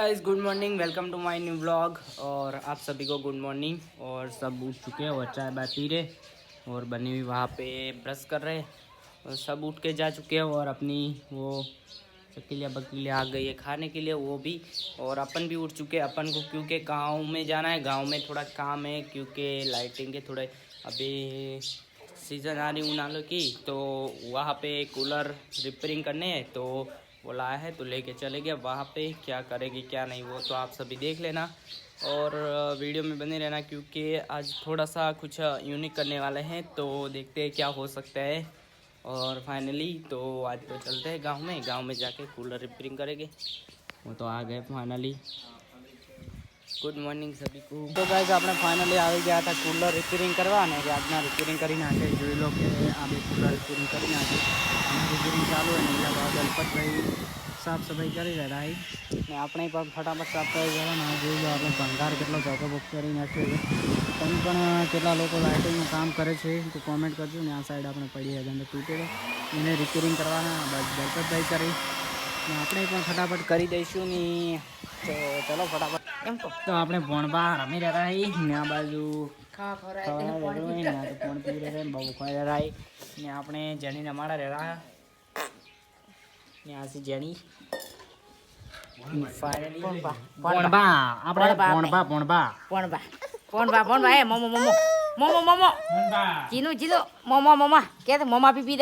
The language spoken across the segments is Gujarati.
Guys, good morning. Welcome to my new vlog. और आप सभी को गुड मॉर्निंग। और सब उठ चुके हैं और चाय बाय पी रहे और बनी हुई वहाँ पे ब्रश कर रहे और सब उठ के जा चुके हैं और अपनी वो चकीलिया बकीलिया आ गई है खाने के लिए वो भी। और अपन भी उठ चुके हैं अपन को क्योंकि गांव में जाना है। गांव में थोड़ा काम है क्योंकि लाइटिंग के थोड़े अभी सीज़न आ रही उनालों की, तो वहाँ पे कूलर रिपेयरिंग करने हैं तो वो लाया है तो लेके चले गए वहाँ पे। क्या करेगी क्या नहीं वो तो आप सभी देख लेना और वीडियो में बने रहना क्योंकि आज थोड़ा सा कुछ यूनिक करने वाले हैं तो देखते हैं क्या हो सकता है। और फाइनली तो आज तो चलते हैं गांव में जाके कूलर रिपेयरिंग करेंगे। वो तो आ गए फाइनली। गुड मॉर्निंग सभी को। तो गाइस આપણે ફાઇનલી આવી ગયા હતા કુલર રિપેરિંગ કરવા ને આજના રિપેરિંગ કરી નાખે જોઈ લો કે આ બે કુલર રિપેરિંગ કરી નાખે અને રિપેરિંગ ચાલુ હોય ને એટલે દલપતભાઈ સાફ સફાઈ કરી રહ્યા છે ને આપણે પણ ફટાફટ સાફ કરી જવાના જોઈ લો આપણે ભંગાર કેટલો ચોકોબોક કરી નાખ્યો છે। તમે પણ કેટલા લોકો લાઇટિંગનું કામ કરે છે તો કોમેન્ટ કરજો ને। આ સાઈડ આપણે પડી હતા તૂટેલો એને રિપેરિંગ કરવાના દલપતભાઈ કરી ને આપણે પણ ફટાફટ કરી દઈશું ને। તો ચલો ફટાફટ એમ તો આપણે ભણવા રમી રહ્યા ને આ બાજુ ફોન પી રહ્યા બહુ ખાઈ રહ્યા ને આપણે જેણીને અમારા રહ્યા ને આ છે જેણી ફાઇનલી ભણવા આપણે ભણવા એ મોમો ચીનુ મોમો કે મોમા પીપી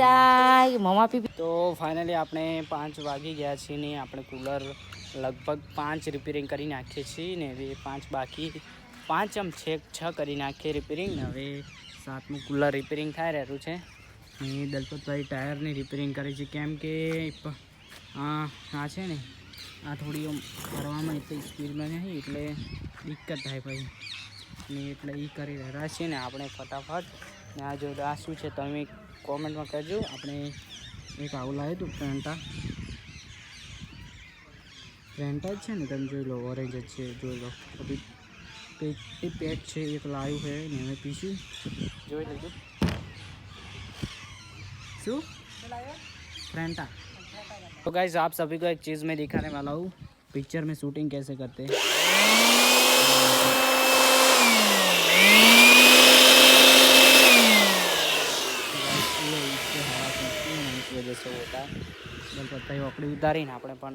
દાય તો ફાઇનલી આપણે 5 વાગી ગયા છીએ ને આપણે કુલર લગભગ 5 રિપેરિંગ કરી નાખીએ છીએ ને હવે 5 બાકી 5 આમ 6 કરી નાખીએ રિપેરિંગ ને હવે 7મું કુલર રિપેરિંગ થઈ રહ્યું છે। એ દલપતભાઈ ટાયરની રિપેરિંગ કરે છે કેમ કે આ છે ને આ થોડી કરવામાં એટલી સ્પીડમાં નહીં એટલે દિક્કત થાય ભાઈ ને એટલે એ કરી રહ્યા છીએ ને આપણે ફટાફટ ને આ જો આ શું છે તમે કોમેન્ટમાં કહેજો। આપણે એક આવું લાવ્યું હતું ફ્રેન્ટા જ છે ને તમે જોઈ લો ઓરેન્જ જ છે જોઈ લો અભી પેટ છે એક લાવ્યું છે ને હવે પીશું જોઈ લેજો શું फ्रेंटा। तो गाइस आप सभी को एक चीज़ मैं दिखाने वाला हूँ पिक्चर में शूटिंग कैसे करते हैं। इस वजह से होता है बल पता ही अपनी उतारी ना अपने पण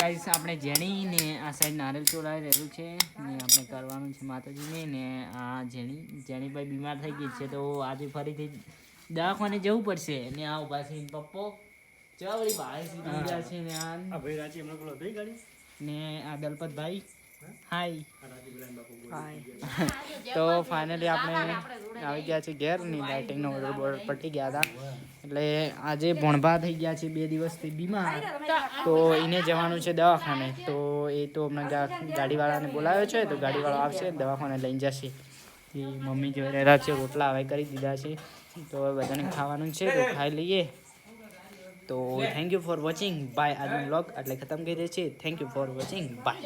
गाइस આપણે જેણી ને આ સાઈડ નારિયેલ ચોરાઈ રહ્યું છે ને આપણે કરવાનું છે માતાજીને ને આ જેણીભાઈ બીમાર થઈ ગઈ છે તો આજે ફરીથી દવાખાને જવું પડશે ને આ ઉભા છે પપ્પો ચવડી ભાઈ સીધી ગયા છે ને આ અભયરાજી એમનો બોલો બે ગાડી ને આ દલપતભાઈ હાય તો ફાઇનલી આપણે આવી ગયા છે ઘેર ની લાઇટિંગનો ઓર્ડર પટી ગયા હતા એટલે આજે ભણભા થઈ ગયા છે 2 દિવસથી બીમાર તો એને જવાનું છે દવાખાને તો એ તો હમણાં ગાડીવાળાને બોલાવ્યો છે તો ગાડીવાળો આવશે દવાખાને લઈને જશે। એ મમ્મી જોઈ રહ્યા છે રોટલા હવે કરી દીધા છે તો હવે બધાને ખાવાનું છે તો ખાઈ લઈએ। તો thank you for watching bye. આજનો વ્લોગ એટલે ખતમ કરી દે છે। Thank you for watching bye.